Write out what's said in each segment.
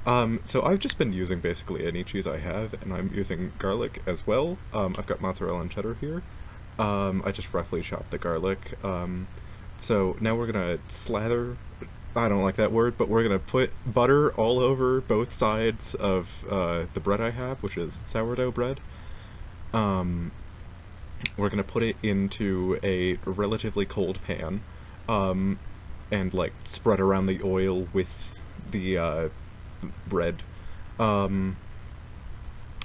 So I've just been using basically any cheese I have, and I'm using garlic as well. I've got mozzarella and cheddar here. I just roughly chopped the garlic. So now we're gonna slather. I don't like that word, but we're gonna put butter all over both sides of the bread I have, which is sourdough bread. Um, we're gonna put it into a relatively cold pan, um, and like spread around the oil with the bread. Um,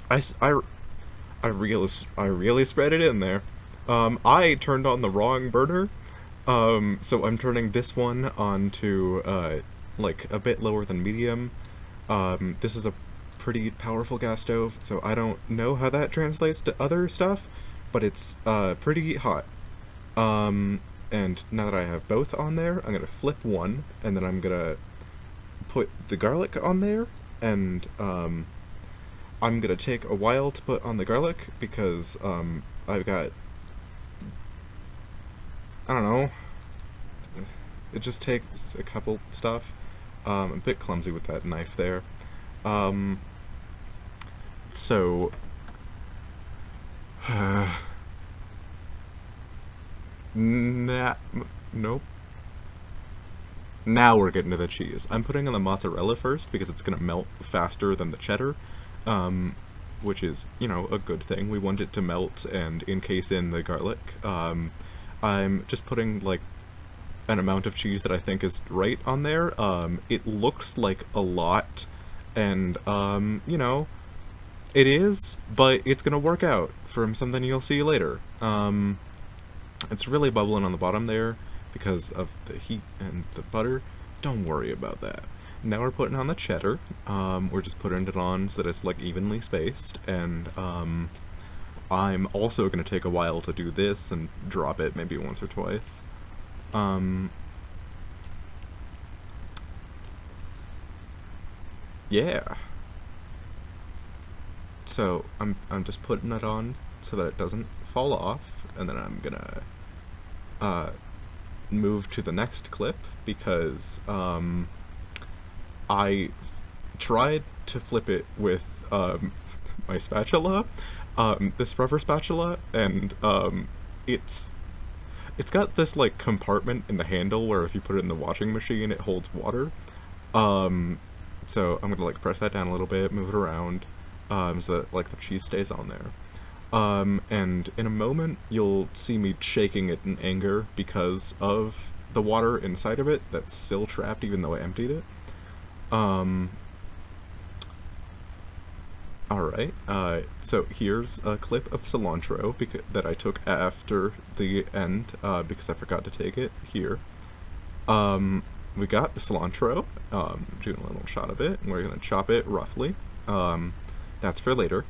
I, s- I really spread it in there. I turned on the wrong burner, so I'm turning this one on to like a bit lower than medium. This is a pretty powerful gas stove, so I don't know how that translates to other stuff, but it's pretty hot. And now that I have both on there, I'm gonna flip one, and then I'm gonna put the garlic on there, and I'm gonna take a while to put on the garlic because I've got, I don't know, it just takes a couple stuff. I'm a bit clumsy with that knife there. Um, so, nah, nope. Now we're getting to the cheese. I'm putting on the mozzarella first because it's gonna melt faster than the cheddar, um, which is, you know, a good thing. We want it to melt and encase in the garlic. I'm just putting like an amount of cheese that I think is right on there. It looks like a lot, and you know, it is, but it's gonna work out from something you'll see later. It's really bubbling on the bottom there because of the heat and the butter. Don't worry about that. Now we're putting on the cheddar. We're just putting it on so that it's like evenly spaced, and I'm also gonna take a while to do this and drop it maybe once or twice. Um, yeah. So I'm just putting it on so that it doesn't fall off, and then I'm gonna uh, move to the next clip because I tried to flip it with my spatula, this rubber spatula, and it's it's got this like compartment in the handle where if you put it in the washing machine, it holds water. Um, so I'm gonna like press that down a little bit, move it around, so that like the cheese stays on there. And in a moment, you'll see me shaking it in anger because of the water inside of it that's still trapped even though I emptied it. Um, Alright, so here's a clip of cilantro that I took after the end because I forgot to take it here. We got the cilantro, doing a little shot of it, and we're gonna chop it roughly. That's for later.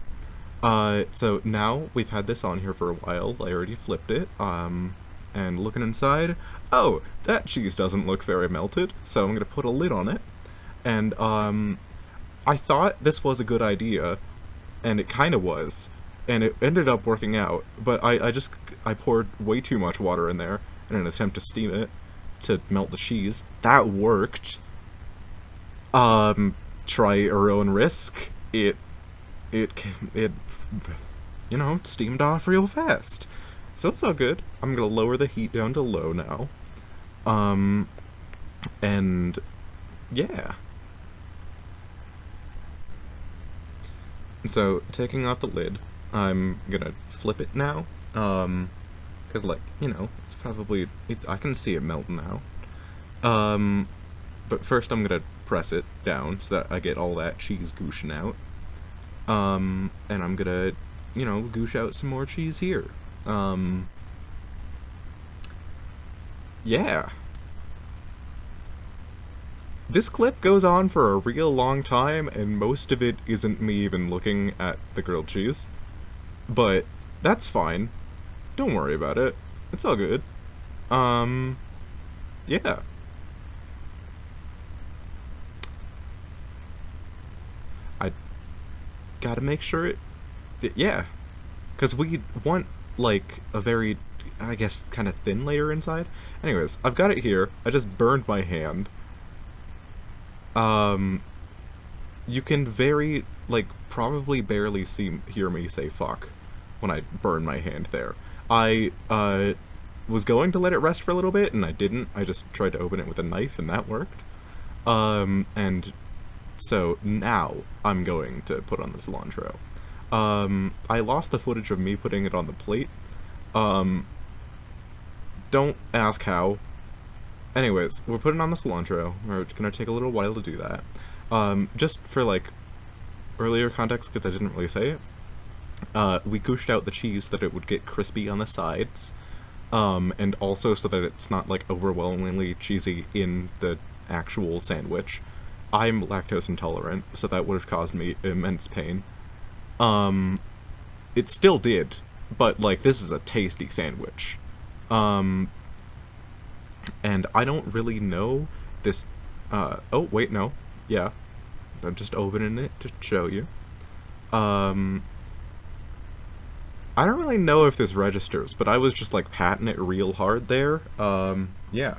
So now we've had this on here for a while. I already flipped it. And looking inside, oh, that cheese doesn't look very melted, so I'm gonna put a lid on it. And I thought this was a good idea, and it kind of was, and it ended up working out. But I poured way too much water in there in an attempt to steam it to melt the cheese. That worked. Try your own risk. It you know, steamed off real fast. So it's all good. I'm gonna lower the heat down to low now. Um, and yeah. So taking off the lid, I'm gonna flip it now. Cause like, you know, it's probably, I can see it melt now. Um, but first I'm gonna press it down so that I get all that cheese gooshing out. And I'm gonna, you know, goosh out some more cheese here. Um, yeah. This clip goes on for a real long time, and most of it isn't me even looking at the grilled cheese. But that's fine. Don't worry about it. It's all good. Um, yeah. I gotta make sure yeah. Because we want, like, a very, I guess, kind of thin layer inside. Anyways, I've got it here. I just burned my hand. Um, you can probably barely hear me say fuck when I burn my hand there. I was going to let it rest for a little bit, and I didn't. I just tried to open it with a knife, and that worked. And so now I'm going to put on the cilantro. I lost the footage of me putting it on the plate. Don't ask how. Anyways, we're putting on the cilantro. We're gonna take a little while to do that. Just for, like, earlier context, because I didn't really say it, we gooshed out the cheese so that it would get crispy on the sides, and also so that it's not, like, overwhelmingly cheesy in the actual sandwich. I'm lactose intolerant, so that would have caused me immense pain. It still did, but, like, this is a tasty sandwich. And I don't really know this, oh, wait, no. Yeah. I'm just opening it to show you. I don't really know if this registers, but I was just, like, patting it real hard there. Yeah.